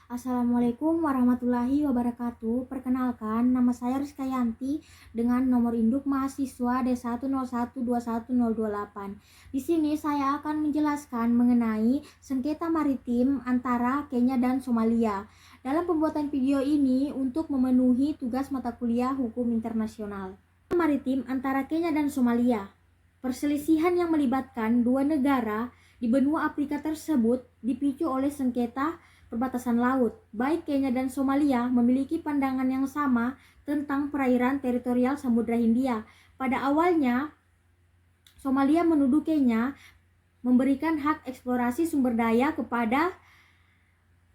Assalamualaikum warahmatullahi wabarakatuh. Perkenalkan, nama saya Rizka Yanti dengan nomor induk mahasiswa D101210208. Di sini saya akan menjelaskan mengenai sengketa maritim antara Kenya dan Somalia. Dalam pembuatan video ini untuk memenuhi tugas mata kuliah hukum internasional. Maritim antara Kenya dan Somalia. Perselisihan yang melibatkan dua negara di benua Afrika tersebut dipicu oleh sengketa perbatasan laut. Baik Kenya dan Somalia memiliki pandangan yang sama tentang perairan teritorial Samudra Hindia. Pada awalnya, Somalia menuduh Kenya memberikan hak eksplorasi sumber daya kepada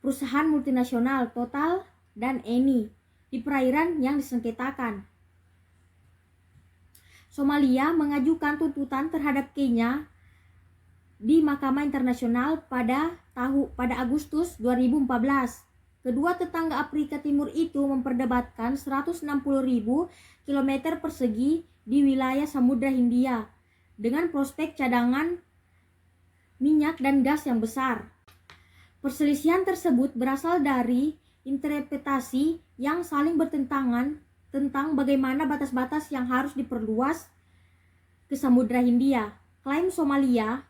perusahaan multinasional Total dan Eni di perairan yang disengketakan. Somalia mengajukan tuntutan terhadap Kenya di Mahkamah Internasional pada Agustus 2014. Kedua tetangga Afrika Timur itu memperdebatkan 160.000 km persegi di wilayah Samudra Hindia dengan prospek cadangan minyak dan gas yang besar. Perselisihan tersebut berasal dari interpretasi yang saling bertentangan tentang bagaimana batas-batas yang harus diperluas ke Samudra Hindia. Klaim Somalia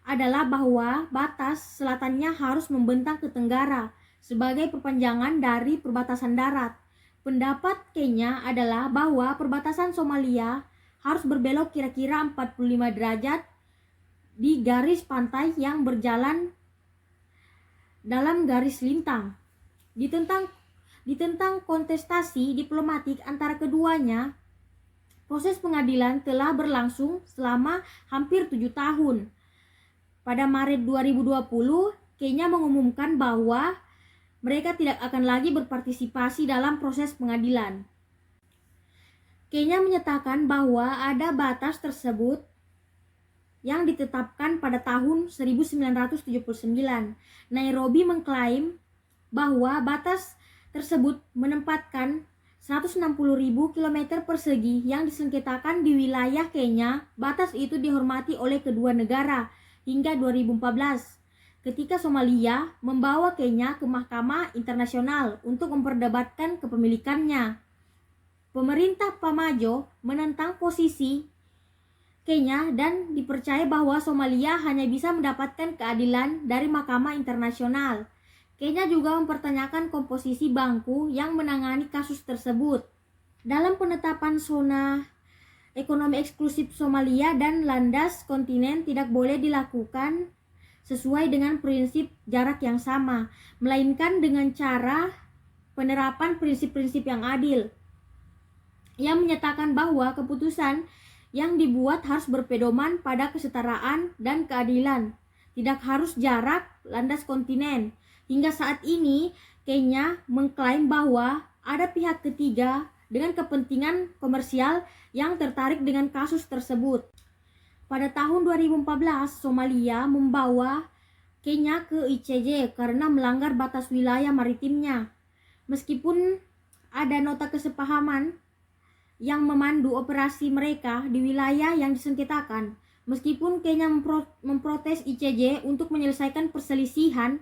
adalah bahwa batas selatannya harus membentang ke tenggara sebagai perpanjangan dari perbatasan darat. Pendapat Kenya adalah bahwa perbatasan Somalia harus berbelok kira-kira 45 derajat di garis pantai yang berjalan dalam garis lintang. Ditentang kontestasi diplomatik antara keduanya, proses pengadilan telah berlangsung selama hampir 7 tahun. Pada Maret 2020, Kenya mengumumkan bahwa mereka tidak akan lagi berpartisipasi dalam proses pengadilan. Kenya menyatakan bahwa ada batas tersebut yang ditetapkan pada tahun 1979. Nairobi mengklaim bahwa batas tersebut menempatkan 160.000 km persegi yang disengketakan di wilayah Kenya. Batas itu dihormati oleh kedua negara hingga 2014, ketika Somalia membawa Kenya ke Mahkamah Internasional untuk memperdebatkan kepemilikannya. Pemerintah Pamajo menentang posisi Kenya dan dipercaya bahwa Somalia hanya bisa mendapatkan keadilan dari Mahkamah Internasional. Kenya juga mempertanyakan komposisi bangku yang menangani kasus tersebut. Dalam penetapan zona ekonomi eksklusif Somalia dan landas kontinen tidak boleh dilakukan sesuai dengan prinsip jarak yang sama, melainkan dengan cara penerapan prinsip-prinsip yang adil, yang menyatakan bahwa keputusan yang dibuat harus berpedoman pada kesetaraan dan keadilan, tidak harus jarak landas kontinen. Hingga saat ini, Kenya mengklaim bahwa ada pihak ketiga dengan kepentingan komersial yang tertarik dengan kasus tersebut. Pada tahun 2014, Somalia membawa Kenya ke ICJ karena melanggar batas wilayah maritimnya. Meskipun ada nota kesepahaman yang memandu operasi mereka di wilayah yang disengketakan, meskipun Kenya memprotes ICJ untuk menyelesaikan perselisihan,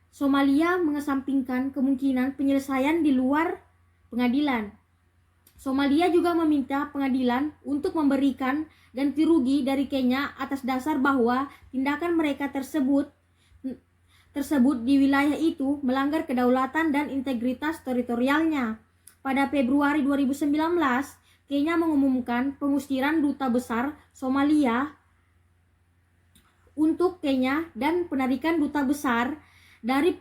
Somalia mengesampingkan kemungkinan penyelesaian di luar pengadilan. Somalia juga meminta pengadilan untuk memberikan ganti rugi dari Kenya atas dasar bahwa tindakan mereka tersebut di wilayah itu melanggar kedaulatan dan integritas teritorialnya. Pada Februari 2019, Kenya mengumumkan pengusiran duta besar Somalia untuk Kenya dan penarikan duta besar dari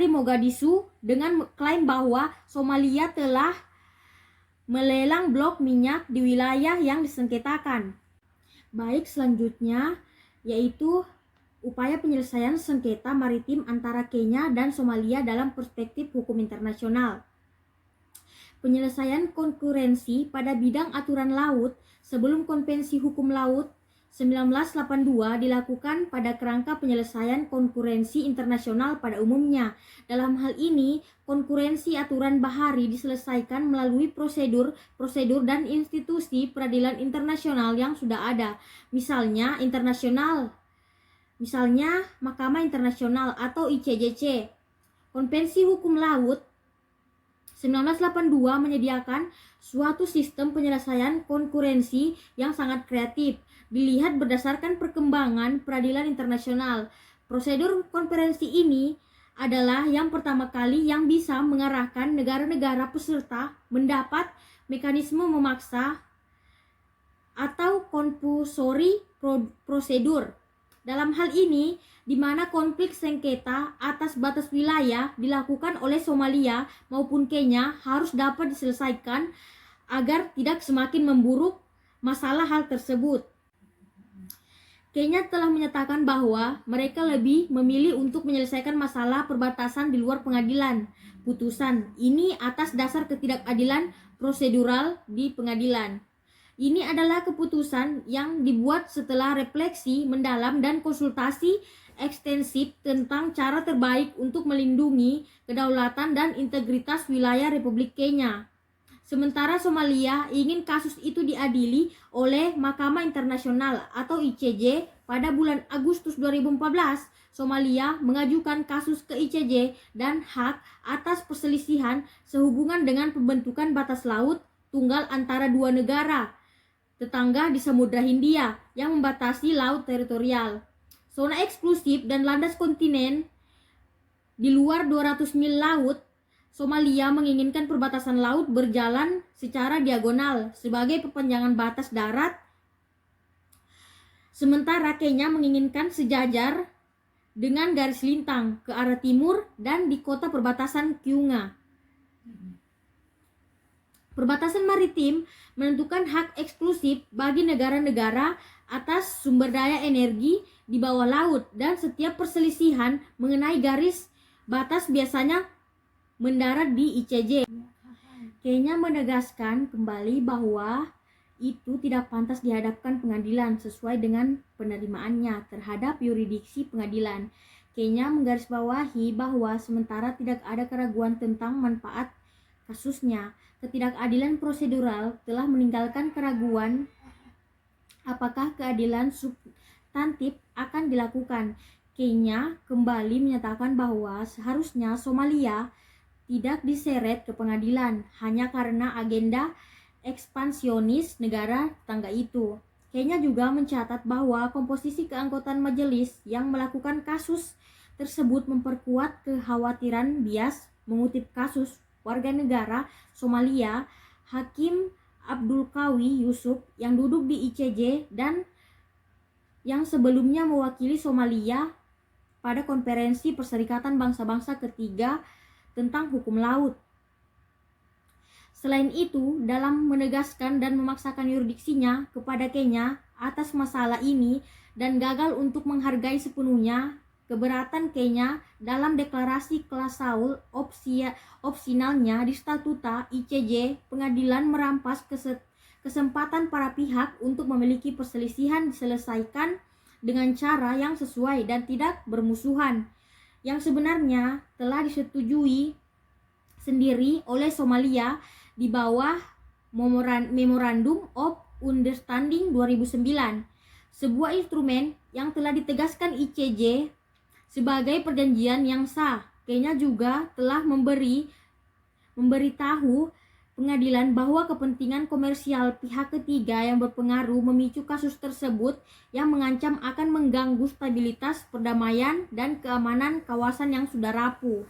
Mogadishu dengan klaim bahwa Somalia telah melelang blok minyak di wilayah yang disengketakan. Baik, selanjutnya yaitu upaya penyelesaian sengketa maritim antara Kenya dan Somalia dalam perspektif hukum internasional. Penyelesaian konkurensi pada bidang aturan laut sebelum Konvensi Hukum Laut 1982 dilakukan pada kerangka penyelesaian konkurensi internasional pada umumnya. Dalam hal ini, konkurensi aturan bahari diselesaikan melalui prosedur dan institusi peradilan internasional yang sudah ada. Misalnya Mahkamah Internasional atau ICJC. Konvensi Hukum Laut 1982 menyediakan suatu sistem penyelesaian konkurensi yang sangat kreatif, dilihat berdasarkan perkembangan peradilan internasional. Prosedur konferensi ini adalah yang pertama kali yang bisa mengarahkan negara-negara peserta mendapat mekanisme memaksa atau compulsory prosedur. Dalam hal ini, di mana konflik sengketa atas batas wilayah dilakukan oleh Somalia maupun Kenya harus dapat diselesaikan agar tidak semakin memburuk masalah hal tersebut. Kenya telah menyatakan bahwa mereka lebih memilih untuk menyelesaikan masalah perbatasan di luar pengadilan. Putusan ini atas dasar ketidakadilan prosedural di pengadilan. Ini adalah keputusan yang dibuat setelah refleksi mendalam dan konsultasi ekstensif tentang cara terbaik untuk melindungi kedaulatan dan integritas wilayah Republik Kenya. Sementara Somalia ingin kasus itu diadili oleh Mahkamah Internasional atau ICJ pada bulan Agustus 2014, Somalia mengajukan kasus ke ICJ dan hak atas perselisihan sehubungan dengan pembentukan batas laut tunggal antara dua negara tetangga di Samudra Hindia yang membatasi laut teritorial, zona eksklusif dan landas kontinen di luar 200 mil laut. Somalia menginginkan perbatasan laut berjalan secara diagonal sebagai perpanjangan batas darat, sementara Kenya menginginkan sejajar dengan garis lintang ke arah timur dan di kota perbatasan Kiunga. Perbatasan maritim menentukan hak eksklusif bagi negara-negara atas sumber daya energi di bawah laut, dan setiap perselisihan mengenai garis batas biasanya mendarat di ICJ. Kenya menegaskan kembali bahwa itu tidak pantas dihadapkan pengadilan sesuai dengan penerimaannya terhadap yurisdiksi pengadilan. Kenya menggarisbawahi bahwa sementara tidak ada keraguan tentang manfaat kasusnya, ketidakadilan prosedural telah meninggalkan keraguan apakah keadilan substantif akan dilakukan. Kenya kembali menyatakan bahwa seharusnya Somalia tidak diseret ke pengadilan hanya karena agenda ekspansionis negara tetangga itu. Kenya juga mencatat bahwa komposisi keanggotaan majelis yang melakukan kasus tersebut memperkuat kekhawatiran bias. Mengutip kasus warga negara Somalia Hakim Abdul Qawi Yusuf yang duduk di ICJ dan yang sebelumnya mewakili Somalia pada konferensi Perserikatan Bangsa-Bangsa ketiga tentang hukum laut. Selain itu, dalam menegaskan dan memaksakan yurisdiksinya kepada Kenya atas masalah ini dan gagal untuk menghargai sepenuhnya keberatan Kenya dalam deklarasi klausul opsionalnya di statuta ICJ, pengadilan merampas kesempatan para pihak untuk memiliki perselisihan diselesaikan dengan cara yang sesuai dan tidak bermusuhan, yang sebenarnya telah disetujui sendiri oleh Somalia di bawah Memorandum of Understanding 2009, sebuah instrumen yang telah ditegaskan ICJ sebagai perjanjian yang sah. Kenya juga telah memberitahu pengadilan bahwa kepentingan komersial pihak ketiga yang berpengaruh memicu kasus tersebut yang mengancam akan mengganggu stabilitas, perdamaian, dan keamanan kawasan yang sudah rapuh.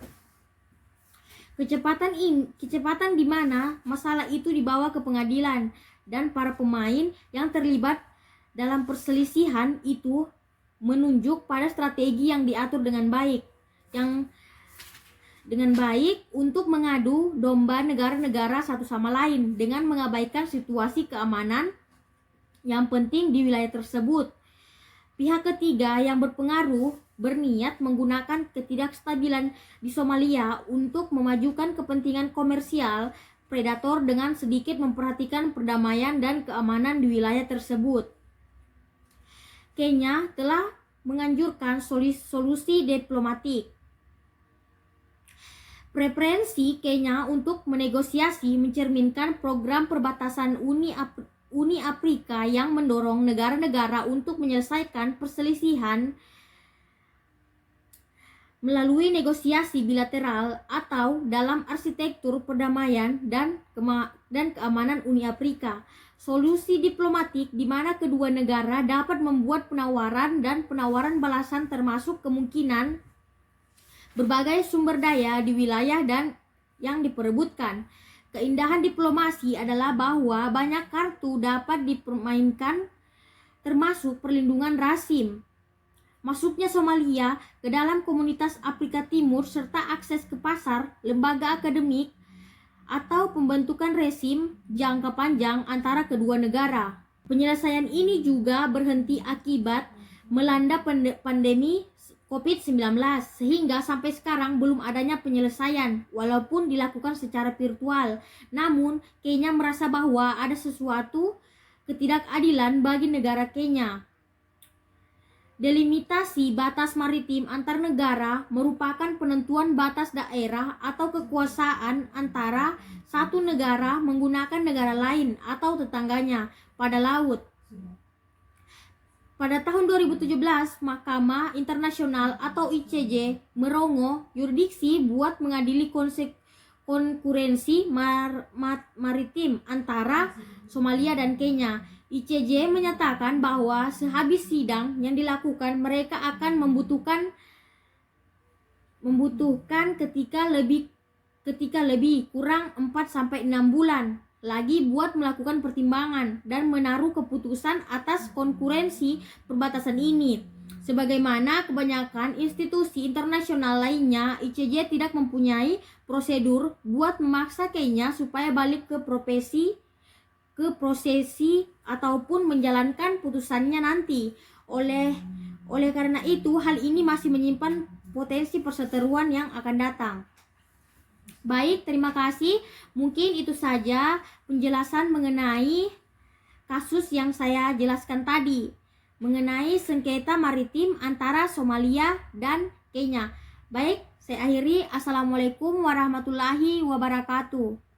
Kecepatan di mana masalah itu dibawa ke pengadilan dan para pemain yang terlibat dalam perselisihan itu menunjuk pada strategi yang diatur dengan baik untuk mengadu domba negara-negara satu sama lain dengan mengabaikan situasi keamanan yang penting di wilayah tersebut. Pihak ketiga yang berpengaruh berniat menggunakan ketidakstabilan di Somalia untuk memajukan kepentingan komersial predator dengan sedikit memperhatikan perdamaian dan keamanan di wilayah tersebut. Kenya telah menganjurkan solusi diplomatik. Preferensi Kenya untuk menegosiasi mencerminkan program perbatasan Uni Afrika yang mendorong negara-negara untuk menyelesaikan perselisihan melalui negosiasi bilateral atau dalam arsitektur perdamaian dan keamanan Uni Afrika. Solusi diplomatik di mana kedua negara dapat membuat penawaran dan penawaran balasan termasuk kemungkinan berbagai sumber daya di wilayah dan yang diperebutkan. Keindahan diplomasi adalah bahwa banyak kartu dapat dipermainkan termasuk perlindungan rezim, masuknya Somalia ke dalam komunitas Afrika Timur serta akses ke pasar, lembaga akademik, atau pembentukan rezim jangka panjang antara kedua negara. Penyelesaian ini juga berhenti akibat melanda pandemi COVID-19 sehingga sampai sekarang belum adanya penyelesaian walaupun dilakukan secara virtual. Namun, Kenya merasa bahwa ada sesuatu ketidakadilan bagi negara Kenya. Delimitasi batas maritim antar negara merupakan penentuan batas daerah atau kekuasaan antara satu negara menggunakan negara lain atau tetangganya pada laut. Pada tahun 2017, Mahkamah Internasional atau ICJ merongoh yurisdiksi buat mengadili konkurensi maritim antara Somalia dan Kenya. ICJ menyatakan bahwa sehabis sidang yang dilakukan mereka akan membutuhkan ketika lebih kurang 4-6 bulan lagi buat melakukan pertimbangan dan menaruh keputusan atas konkurensi perbatasan ini. Sebagaimana kebanyakan institusi internasional lainnya, ICJ tidak mempunyai prosedur buat memaksa Kenya supaya balik ke prosesi ataupun menjalankan putusannya nanti. Oleh karena itu, hal ini masih menyimpan potensi perseteruan yang akan datang. Baik, terima kasih. Mungkin itu saja penjelasan mengenai kasus yang saya jelaskan tadi, mengenai sengketa maritim antara Somalia dan Kenya. Baik, saya akhiri. Assalamualaikum warahmatullahi wabarakatuh.